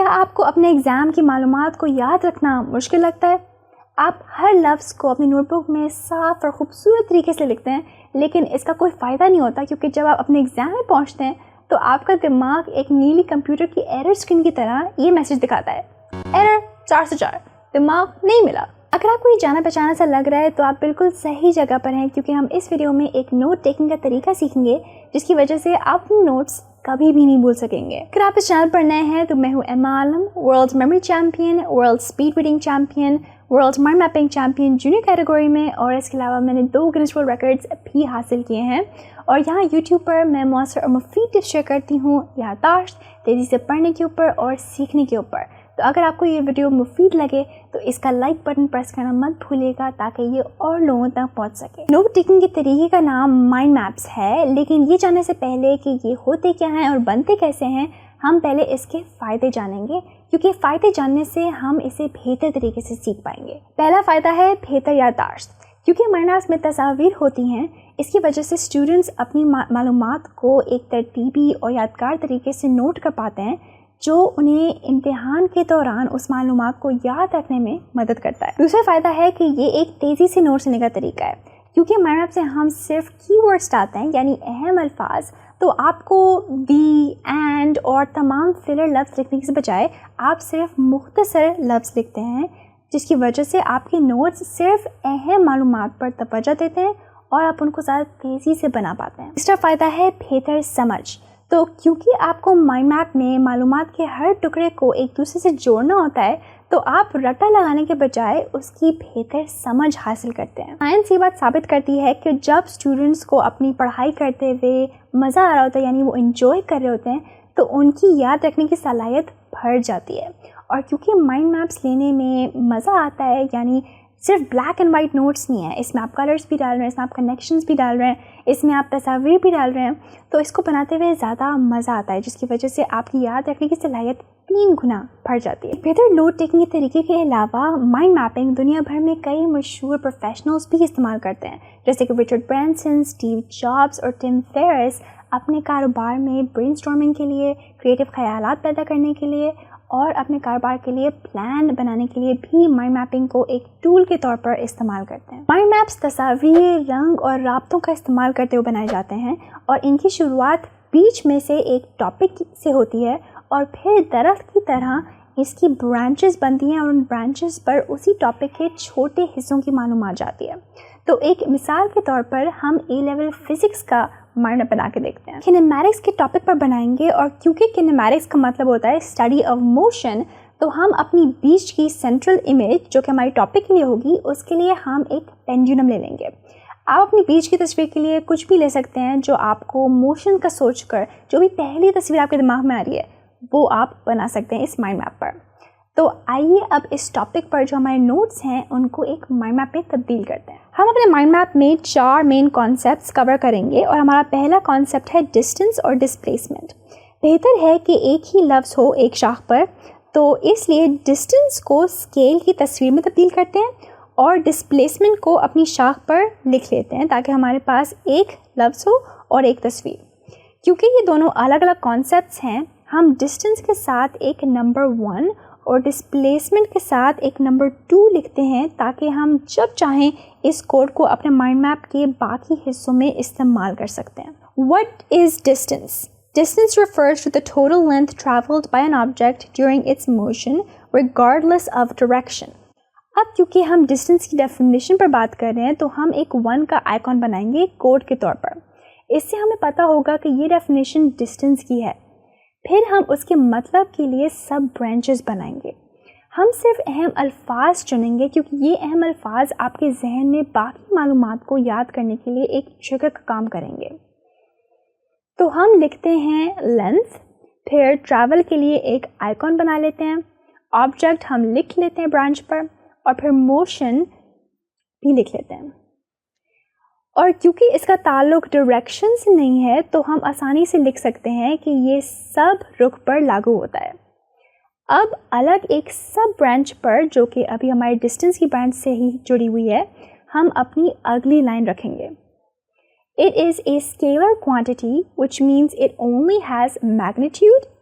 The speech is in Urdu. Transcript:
کیا آپ کو اپنے ایگزام کی معلومات کو یاد رکھنا مشکل لگتا ہے؟ آپ ہر لفظ کو اپنی نوٹ بک میں صاف اور خوبصورت طریقے سے لکھتے ہیں، لیکن اس کا کوئی فائدہ نہیں ہوتا، کیونکہ جب آپ اپنے ایگزام میں پہنچتے ہیں تو آپ کا دماغ ایک نیلی کمپیوٹر کی ایرر اسکرین کی طرح یہ میسج دکھاتا ہے، ایرر 4 سے 4، دماغ نہیں ملا۔ اگر آپ کو یہ جانا پہچانا سا لگ رہا ہے تو آپ بالکل صحیح جگہ پر ہیں، کیونکہ ہم اس ویڈیو میں ایک نوٹ ٹیکنگ کا طریقہ سیکھیں گے جس کی وجہ سے آپ اپنے نوٹس کبھی بھی نہیں بھول سکیں گے۔ اگر آپ اس چینل پر نئے ہیں تو میں ہوں Aima Alam, world memory champion, world speed reading champion, world mind mapping champion junior category میں، اور اس کے علاوہ میں نے 2 گنیس ورلڈ ریکارڈز بھی حاصل کیے ہیں۔ اور یہاں یوٹیوب پر میں مؤثر اور مفید ٹپس شیئر کرتی ہوں یادداشت، تیزی سے پڑھنے کے اوپر اور سیکھنے کے اوپر۔ تو اگر آپ کو یہ ویڈیو مفید لگے تو اس کا لائک بٹن پریس کرنا مت بھولیے گا تاکہ یہ اور لوگوں تک پہنچ سکے۔ نوٹ ٹیکنگ کے طریقے کا نام مائنڈ میپس ہے، لیکن یہ جاننے سے پہلے کہ یہ ہوتے کیا ہیں اور بنتے کیسے ہیں، ہم پہلے اس کے فائدے جانیں گے، کیونکہ فائدے جاننے سے ہم اسے بہتر طریقے سے سیکھ پائیں گے۔ پہلا فائدہ ہے بہتر یادداشت۔ کیونکہ مائنڈ میپس میں تصاویر ہوتی ہیں، اس کی وجہ سے اسٹوڈنٹس اپنی معلومات کو ایک ترتیبی اور یادگار طریقے سے نوٹ کر پاتے ہیں، جو انہیں امتحان کے دوران اس معلومات کو یاد رکھنے میں مدد کرتا ہے۔ دوسرا فائدہ ہے کہ یہ ایک تیزی سے نوٹس لینے کا طریقہ ہے، کیونکہ مائنڈ میپ سے ہم صرف کی ورڈس ڈالتے ہیں، یعنی اہم الفاظ، تو آپ کو دی، اینڈ اور تمام فلر لفظ لکھنے کے بجائے آپ صرف مختصر لفظ لکھتے ہیں، جس کی وجہ سے آپ کے نوٹس صرف اہم معلومات پر توجہ دیتے ہیں اور آپ ان کو زیادہ تیزی سے بنا پاتے ہیں۔ تیسرا فائدہ ہے بہتر سمجھ۔ تو کیونکہ آپ کو مائنڈ میپ میں معلومات کے ہر ٹکڑے کو ایک دوسرے سے جوڑنا ہوتا ہے، تو آپ رٹا لگانے کے بجائے اس کی بہتر سمجھ حاصل کرتے ہیں۔ سائنس یہ بات ثابت کرتی ہے کہ جب اسٹوڈنٹس کو اپنی پڑھائی کرتے ہوئے مزہ آ رہا ہوتا ہے، یعنی وہ انجوائے کر رہے ہوتے ہیں، تو ان کی یاد رکھنے کی صلاحیت بڑھ جاتی ہے۔ اور کیونکہ مائنڈ میپس لینے میں مزہ آتا ہے، یعنی صرف بلیک اینڈ وائٹ نوٹس نہیں ہیں، اس میں آپ کلرس بھی ڈال رہے ہیں، اس میں آپ کنیکشنز بھی ڈال رہے ہیں، اس میں آپ تصاویر بھی ڈال رہے ہیں، تو اس کو بناتے ہوئے زیادہ مزہ آتا ہے، جس کی وجہ سے آپ کی یاد رکھنے کی صلاحیت 3 گنا بڑھ جاتی ہے۔ بہتر نوٹ ٹیکنگ کے طریقے کے علاوہ مائنڈ میپنگ دنیا بھر میں کئی مشہور پروفیشنلز بھی استعمال کرتے ہیں، جیسے کہ رچرڈ برینسن، اسٹیو جابس اور ٹم فیرس اپنے کاروبار میں برین اسٹارمنگ کے لیے، کریٹو خیالات پیدا کرنے کے لیے اور اپنے کاروبار کے لیے پلان بنانے کے لیے بھی مائنڈ میپنگ کو ایک ٹول کے طور پر استعمال کرتے ہیں۔ مائنڈ میپس تصاویر، رنگ اور رابطوں کا استعمال کرتے ہوئے بنائے جاتے ہیں، اور ان کی شروعات بیچ میں سے ایک ٹاپک سے ہوتی ہے، اور پھر درخت کی طرح اس کی برانچز بنتی ہیں، اور ان برانچز پر اسی ٹاپک کے چھوٹے حصوں کی معلومات جاتی ہے۔ تو ایک مثال کے طور پر ہم اے لیول فزکس کا مائنڈ میپ بنا کے دیکھتے ہیں۔ کینیمیٹکس کے ٹاپک پر بنائیں گے، اور کیونکہ کینیمیٹکس کا مطلب ہوتا ہے اسٹڈی آف موشن، تو ہم اپنی بیچ کی سینٹرل امیج جو کہ ہماری ٹاپک کے لیے ہوگی، اس کے لیے ہم ایک پینڈولم لے لیں گے۔ آپ اپنی بیچ کی تصویر کے لیے کچھ بھی لے سکتے ہیں جو آپ کو موشن کا سوچ کر، جو بھی پہلی تصویر آپ کے دماغ میں آ رہی ہے وہ آپ بنا سکتے ہیں اس مائنڈ میپ پر۔ تو آئیے اب اس ٹاپک پر جو ہمارے نوٹس ہیں ان کو ایک مائنڈ میپ میں تبدیل کرتے ہیں۔ ہم اپنے مائنڈ میپ میں 4 مین کانسیپٹس کور کریں گے، اور ہمارا پہلا کانسیپٹ ہے ڈسٹینس اور ڈسپلیسمنٹ۔ بہتر ہے کہ ایک ہی لفظ ہو ایک شاخ پر، تو اس لیے ڈسٹینس کو اسکیل کی تصویر میں تبدیل کرتے ہیں اور ڈسپلیسمنٹ کو اپنی شاخ پر لکھ لیتے ہیں، تاکہ ہمارے پاس ایک لفظ ہو اور ایک تصویر۔ کیونکہ یہ دونوں الگ الگ کانسیپٹس ہیں، ہم ڈسٹینس کے ساتھ ایک نمبر 1 اور ڈسپلیسمنٹ کے ساتھ ایک نمبر 2 لکھتے ہیں، تاکہ ہم جب چاہیں اس کوڈ کو اپنے مائنڈ میپ کے باقی حصوں میں استعمال کر سکتے ہیں۔ What is distance? Distance refers to the total length traveled by an object during its motion regardless of direction. اب کیونکہ ہم ڈسٹینس کی ڈیفینیشن پر بات کر رہے ہیں، تو ہم ایک 1 کا آئیکن بنائیں گے کوڈ کے طور پر۔ اس سے ہمیں پتہ ہوگا کہ یہ ڈیفینیشن ڈسٹینس کی ہے۔ پھر ہم اس کے مطلب کے لیے سب برانچز بنائیں گے۔ ہم صرف اہم الفاظ چنیں گے، کیونکہ یہ اہم الفاظ آپ کے ذہن میں باقی معلومات کو یاد کرنے کے لیے ایک ٹریگر کا کام کریں گے۔ تو ہم لکھتے ہیں لینتھ، پھر ٹریول کے لیے ایک آئیکن بنا لیتے ہیں، آبجیکٹ ہم لکھ لیتے ہیں برانچ پر، اور پھر موشن بھی لکھ لیتے ہیں۔ اور کیونکہ اس کا تعلق ڈائریکشن سے نہیں ہے، تو ہم آسانی سے لکھ سکتے ہیں کہ یہ سب رخ پر لاگو ہوتا ہے۔ اب الگ ایک سب برانچ پر، جو کہ ابھی ہمارے ڈسٹینس کی برانچ سے ہی جڑی ہوئی ہے، ہم اپنی اگلی لائن رکھیں گے۔ It is a scalar quantity which means it only has magnitude